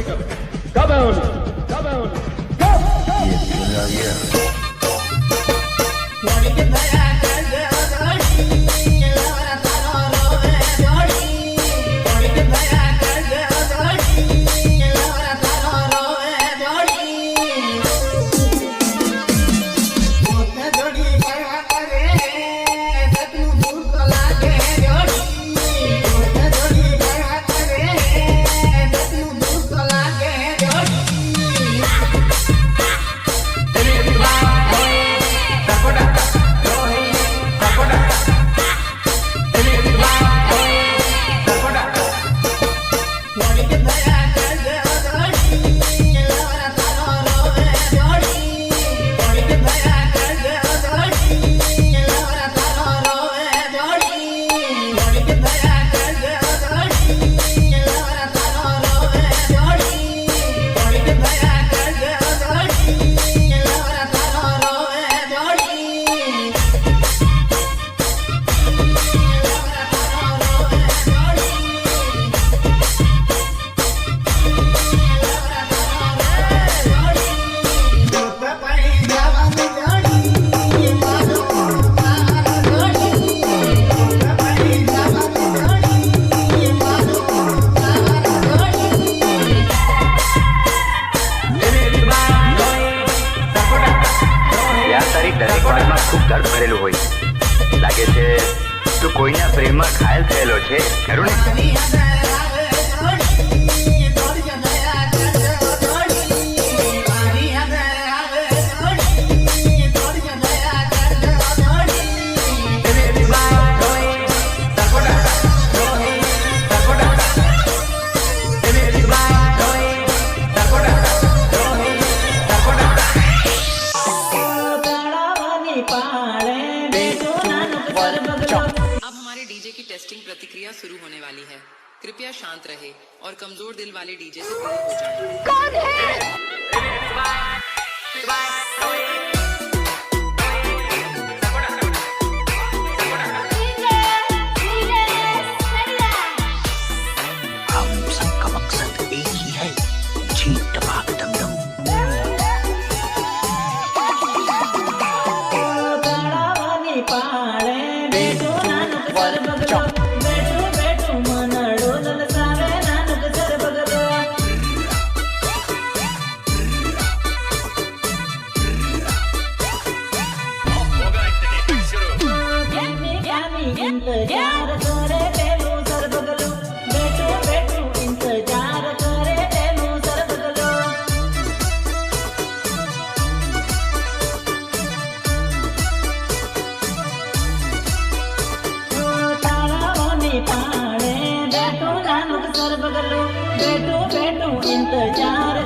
कब है उन्हें कब है उन्हें દરેક વાતમાં ખૂબ દર્દ ભરેલું હોય લાગે છે તું કોઈના પ્રેમમાં ઘાયલ થયેલો છે ખરું ને अब हमारे डीजे की टेस्टिंग प्रतिक्रिया शुरू होने वाली है। कृपया शांत रहे और कमजोर दिल वाले डीजे से दूर हो जाएं। कौन है? हम सबका मकसद एक ही है छीन टपाक दमदम इंतजार करे तेलू सर बगलो बैठो बैठो इंतजार करे तेलू सर बगलो ताराओनी पाणे बैठो नानुक सर बगलो बैठो बैठो इंतजार